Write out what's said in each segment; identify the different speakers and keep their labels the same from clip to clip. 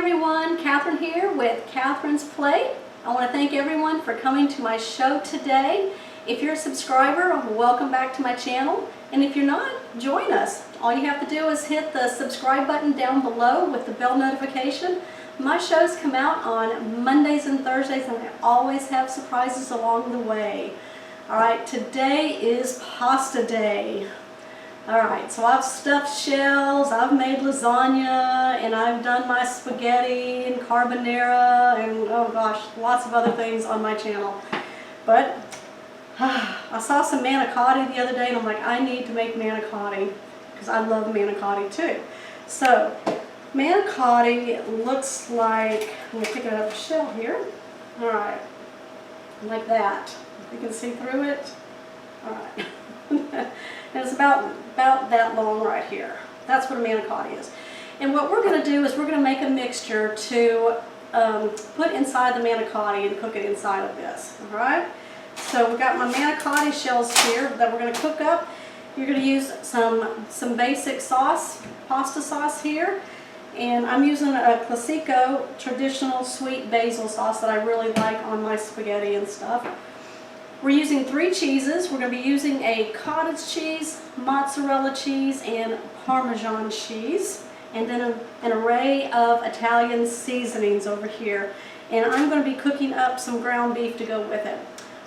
Speaker 1: everyone, Catherine here with Catherine's Plate. I want to thank everyone for coming to my show today. If you're a subscriber, welcome back to my channel. And if you're not, join us. All you have to do is hit the subscribe button down below with the bell notification. My shows come out on Mondays and Thursdays, and I always have surprises along the way. Alright, today is pasta day. Alright, so I've stuffed shells, I've made lasagna, and I've done my spaghetti and carbonara, and oh gosh, lots of other things on my channel. But I saw some manicotti the other day, and I'm like, I need to make manicotti, because I love manicotti too. So, manicotti looks like, I'm going to pick it up a shell here. Alright, like that. You can see through it. Alright. And it's about that long right here. That's what a manicotti is. And what we're going to do is we're going to make a mixture to put inside the manicotti and cook it inside of this. Alright? So we've got my manicotti shells here that we're going to cook up. You're going to use some basic sauce, pasta sauce here. And I'm using a Classico traditional sweet basil sauce that I really like on my spaghetti and stuff. We're using 3 cheeses. We're going to be using a cottage cheese, mozzarella cheese, and Parmesan cheese. And then an array of Italian seasonings over here. And I'm going to be cooking up some ground beef to go with it.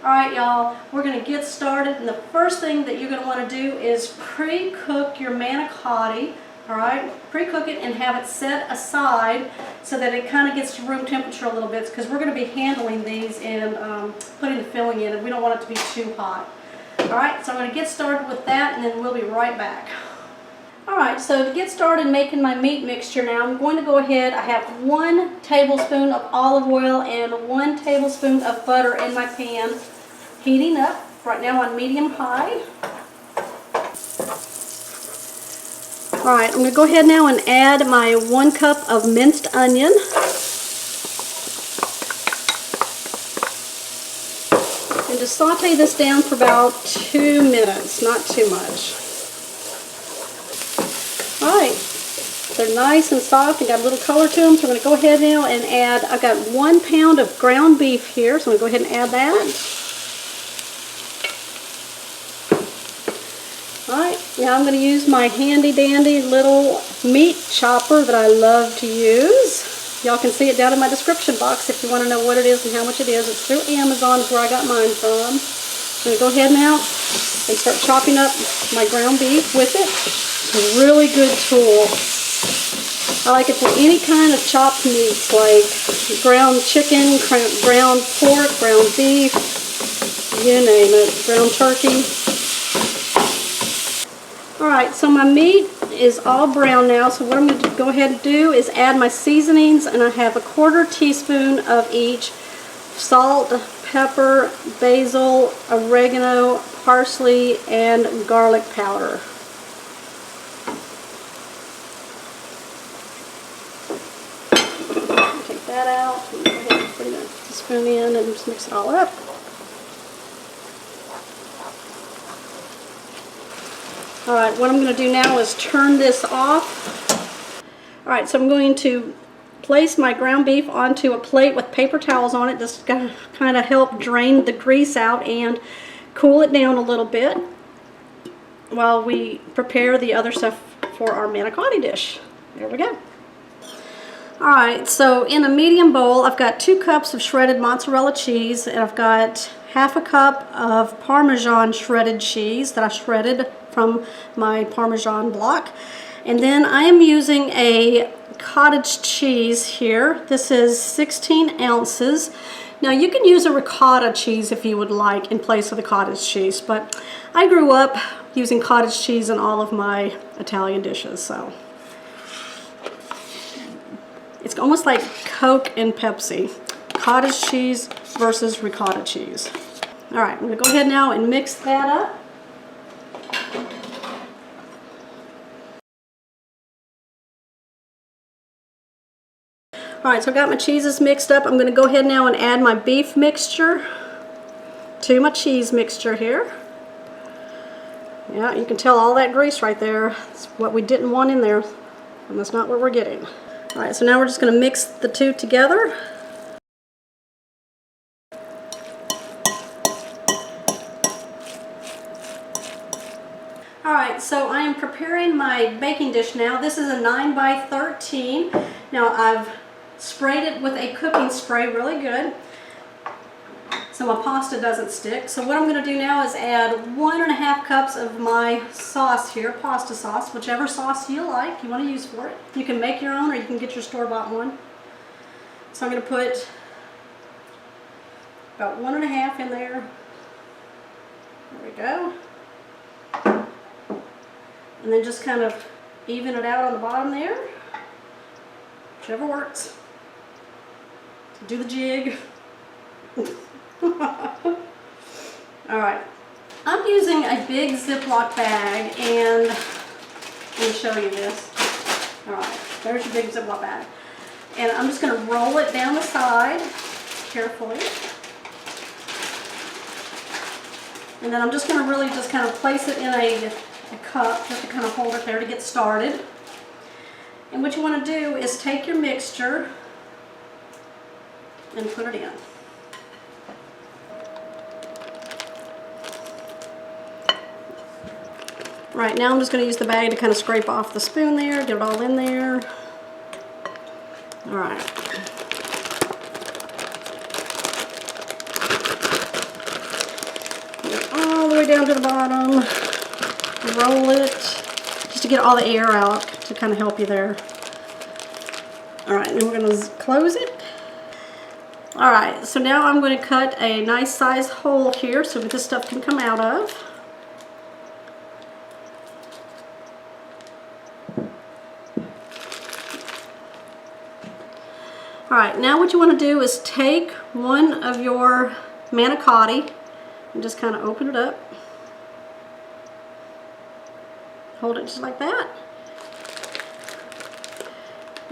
Speaker 1: Alright y'all, we're going to get started. And the first thing that you're going to want to do is pre-cook your manicotti. Alright, pre-cook it and have it set aside so that it kind of gets to room temperature a little bit, because we're going to be handling these and putting the filling in, and we don't want it to be too hot. Alright, so I'm going to get started with that, and then we'll be right back. Alright, so to get started making my meat mixture now, I'm going to go ahead. I have 1 tablespoon of olive oil and 1 tablespoon of butter in my pan, heating up right now on medium-high. Alright, I'm going to go ahead now and add my 1 cup of minced onion. And just saute this down for about 2 minutes, not too much. Alright, they're nice and soft and got a little color to them, so I'm going to go ahead now and add, I've got 1 pound of ground beef here, so I'm going to go ahead and add that. Alright, now I'm going to use my handy dandy little meat chopper that I love to use. Y'all can see it down in my description box if you want to know what it is and how much it is. It's through Amazon is where I got mine from. I'm going to go ahead now and start chopping up my ground beef with it. It's a really good tool. I like it for any kind of chopped meats like ground chicken, ground pork, ground beef, you name it, ground turkey. Alright, so my meat is all brown now, so what I'm going to go ahead and do is add my seasonings, and I have 1/4 teaspoon of each: salt, pepper, basil, oregano, parsley, and garlic powder. Take that out, and go ahead and put a spoon in and just mix it all up. Alright, what I'm going to do now is turn this off. Alright, so I'm going to place my ground beef onto a plate with paper towels on it, just to kind of help drain the grease out and cool it down a little bit while we prepare the other stuff for our manicotti dish. There we go. Alright, so in a medium bowl I've got 2 cups of shredded mozzarella cheese, and I've got 1/2 cup of Parmesan shredded cheese that I shredded from my Parmesan block. And then I am using a cottage cheese here. This is 16 ounces. Now you can use a ricotta cheese if you would like in place of the cottage cheese, but I grew up using cottage cheese in all of my Italian dishes, so it's almost like Coke and Pepsi. Cottage cheese versus ricotta cheese. Alright, I'm going to go ahead now and mix that up. Alright, so I've got my cheeses mixed up. I'm going to go ahead now and add my beef mixture to my cheese mixture here. Yeah, you can tell all that grease right there. It's what we didn't want in there, and that's not what we're getting. All right, so now we're just going to mix the two together. All right, so I am preparing my baking dish now. This is a 9 by 13. Now I've sprayed it with a cooking spray really good, so my pasta doesn't stick. So what I'm going to do now is add 1.5 cups of my sauce here, pasta sauce, whichever sauce you like, you want to use for it. You can make your own or you can get your store-bought one. So I'm going to put about 1.5 in there. There we go. And then just kind of even it out on the bottom there. Whichever works. Do the jig. Alright. I'm using a big Ziploc bag, and let me show you this. Alright, there's your big Ziploc bag. And I'm just going to roll it down the side carefully. And then I'm just going to really just kind of place it in a cup just to kind of hold it there to get started. And what you want to do is take your mixture and put it in. Right, now I'm just going to use the bag to kind of scrape off the spoon there, get it all in there. Alright. Get it all the way down to the bottom. Roll it just to get all the air out to kind of help you there. Alright, and we're going to close it. Alright, so now I'm going to cut a nice size hole here so that this stuff can come out of. Alright, now what you want to do is take one of your manicotti and just kind of open it up. Hold it just like that.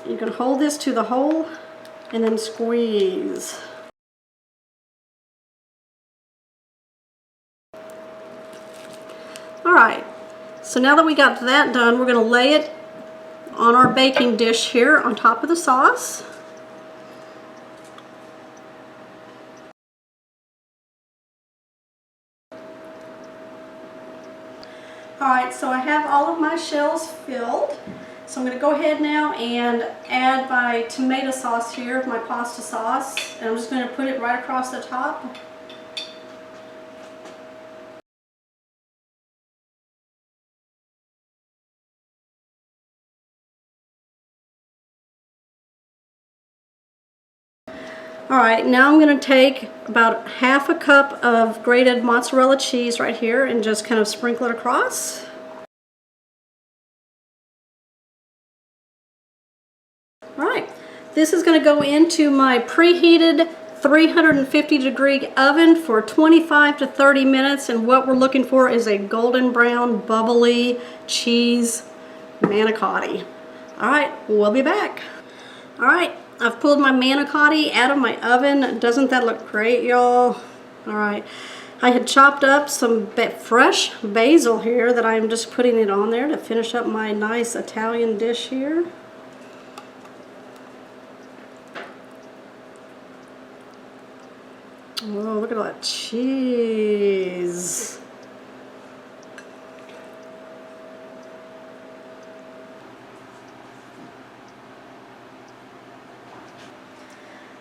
Speaker 1: You can hold this to the hole and then squeeze. Alright, so now that we got that done, we're going to lay it on our baking dish here on top of the sauce. Alright, so I have all of my shells filled. So I'm going to go ahead now and add my tomato sauce here, my pasta sauce. And I'm just going to put it right across the top. Alright, now I'm going to take about 1/2 cup of grated mozzarella cheese right here and just kind of sprinkle it across. Alright, this is going to go into my preheated 350-degree oven for 25 to 30 minutes, and what we're looking for is a golden brown, bubbly cheese manicotti. Alright, we'll be back. Alright, I've pulled my manicotti out of my oven. Doesn't that look great, y'all? Alright, I had chopped up some fresh basil here that I'm just putting it on there to finish up my nice Italian dish here. Oh, look at all that cheese.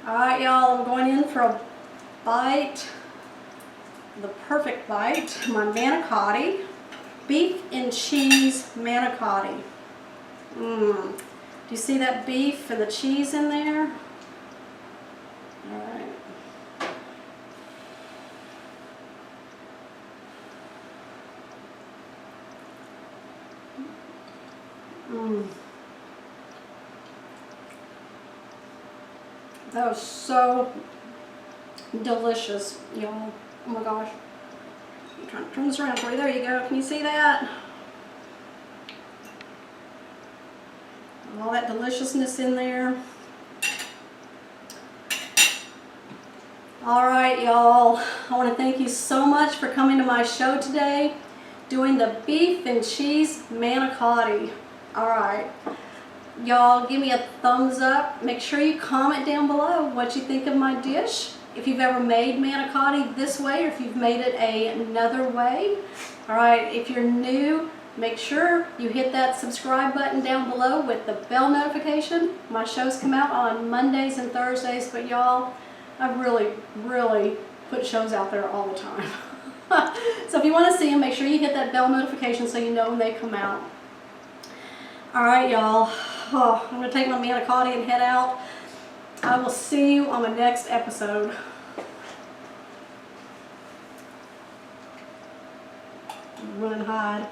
Speaker 1: Alright, y'all, I'm going in for a bite, the perfect bite, my manicotti, beef and cheese manicotti. Do you see that beef and the cheese in there? Alright. That was so delicious, y'all. Oh my gosh. I'm trying to turn this around for you. There you go. Can you see that? All that deliciousness in there. Alright, y'all. I want to thank you so much for coming to my show today, doing the beef and cheese manicotti. Alright. Y'all give me a thumbs up. Make sure you comment down below what you think of my dish. If you've ever made manicotti this way or if you've made it another way. All right, if you're new, make sure you hit that subscribe button down below with the bell notification. My shows come out on Mondays and Thursdays, but y'all, I really put shows out there all the time. So if you want to see them, make sure you hit that bell notification so you know when they come out. All right, y'all. Oh, I'm going to take my manicotti and head out. I will see you on the next episode. Run and hide.